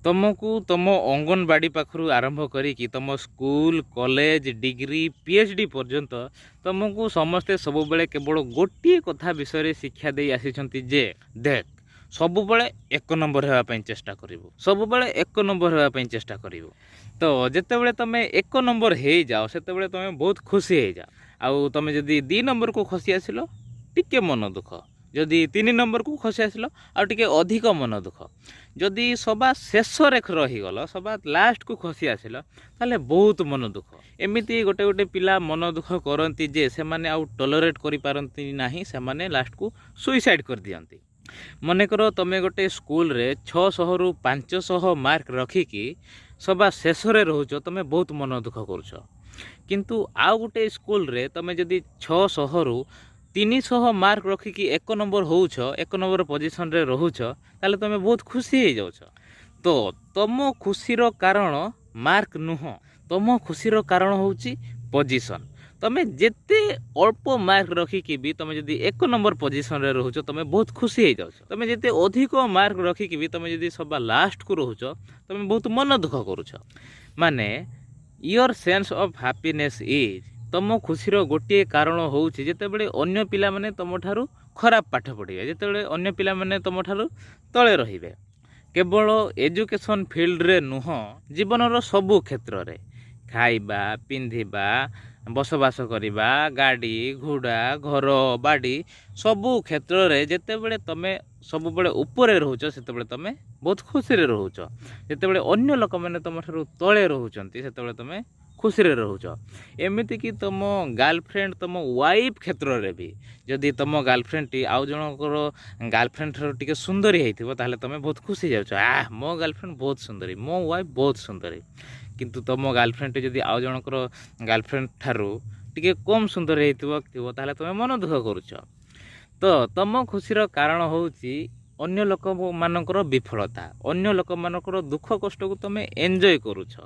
तुमको तुम अंगनवाड़ी पाखु आरंभ करी तुम स्कूल कॉलेज डिग्री पीएचडी पर्यंत तुमको समस्ते सब बेले केवल गोटे कथा विषय शिक्षा दे आसी जे देख सब बेले एक नंबर होगापी चेष्टा करू सब बेले एक नंबर होगापी चेष्टा करू तो जिते तुम एक नंबर हो जाओ से तुम बहुत खुशी हो जाओ आउ तुम जदि 2 नंबर को खसी आसिल टिके मन दुख जदि 3 नंबर को खसी आसिल आ टिके अधिक मन दुख जदि सभा शेष रे रहीगल सभा लास्ट को खसी आसिल ताले बहुत मन दुख एमती गोटे गोटे पिला मन दुख करती जे से माने आउ टॉलरेट करि पारंती नाही से माने लास्ट को सुइसाइड कर दियंती। मनेकर तुम गोटे स्कूल रे 600 रु 500 मार्क रखिकी सभा शेष रे रहुछ तुम बहुत मन दुख करुछ किंतु आउ गोटे स्कूल रे तुम जदि 600 रु 300 मार्क रखिकी एक नंबर होउछ एक नंबर पोजिशन रे रहुछ ताले तुम बहुत खुशी हो जाउछ। तो तुम खुशीर कारण मार्क नुह तुम खुशीर कारण होउची पोजिशन तुम जेते अल्प मार्क रखिकी भी तुम जदि एक नंबर पोजिशन रे रहुछ तुम बहुत खुशी हो जाउछ तुम जेते अधिक मार्क रखिकी भी तुम जदि सब लास्ट को रहुछ तुम बहुत मन दुख करुछ माने your sense of happiness is तुम खुशीर गोटे कारण होउछि जेतेबेले अन्य पिला माने तुम ठारू खराब पाठ पढ़िबे जेतेबेले अन्य पिला माने तुम ठारू तळे रहिबे केवल एजुकेशन फील्ड रे नुह जीवनर सबु क्षेत्र रे खाइबा पिंधिबा बसवास करिबा गाड़ी घोड़ा घर बाड़ी सबु क्षेत्र रे जेतेबेले तमे सब बेले ऊपर रहुछ सेतेबेले तमे बहुत खुशी रे रहुछ जेतेबेले अन्य लोक माने तुम ठारू तळे रहुचंती सेतेबेले तमे खुशी रे रहुछ एमिति कि तुम गर्लफ्रेंड तुम वाइफ क्षेत्र रे भी जदि तुम गर्लफ्रेंड टी आउ जनकर गर्लफ्रेंड ठारू टिके सुंदरी हेतिबो ताले तमे बहुत खुशी जाउछ मो गर्लफ्रेंड बहुत सुंदरी मो वाइफ बहुत सुंदरी किंतु तुम गर्लफ्रेंड टी जदि आउ जनकर गर्लफ्रेंड ठारू टिके कम सुंदर हेतिबो ताले तमे मन दुख करूछ। तो तुम खुशीर कारण होउची अन्य लोक मानकर विफलता अन्य लोक मानकर दुख कष्ट को तुम एंजॉय करूछ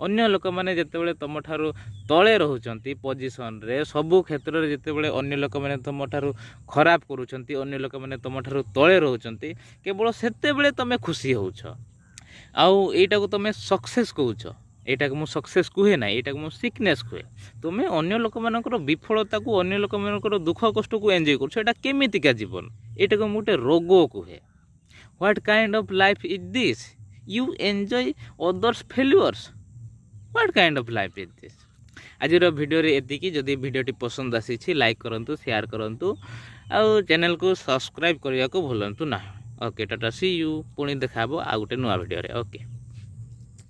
अन्य लोक माने जेतेबेले तुम ठारू तळे रहुचंती पोजिशन रे सबु क्षेत्र रे जेतेबेले अन्य लोक माने तुम ठारू खराब करूचंती अन्य लोक माने तुम ठारू तळे रहुचंती केवल सेतेबेले तुम खुशी होउछ आउ एटा को तुम सक्सेस कहूछ एटा को मु सक्सेस कुहे ना एटा को मु सिकनेस कुहे तुम अन्य लोक मानकर विफलता को अन्य लोक मानकर दुख कष्ट को एंजॉय करूछ एटा केमितिका जीवन एटा को मोटे रोग कुहे। What kind of life is this you enjoy others failures what kind of life is this. आज वीडियो रे एतिकी जदि वीडियोटी पसंद आसी लाइक करंतु शेयर करंतु आउ चैनल को सब्सक्राइब करने को भूलंतु ना। ओके टाटा सी यू पुणी देखाबो आ गोटे नुआ वीडियो रे ओके।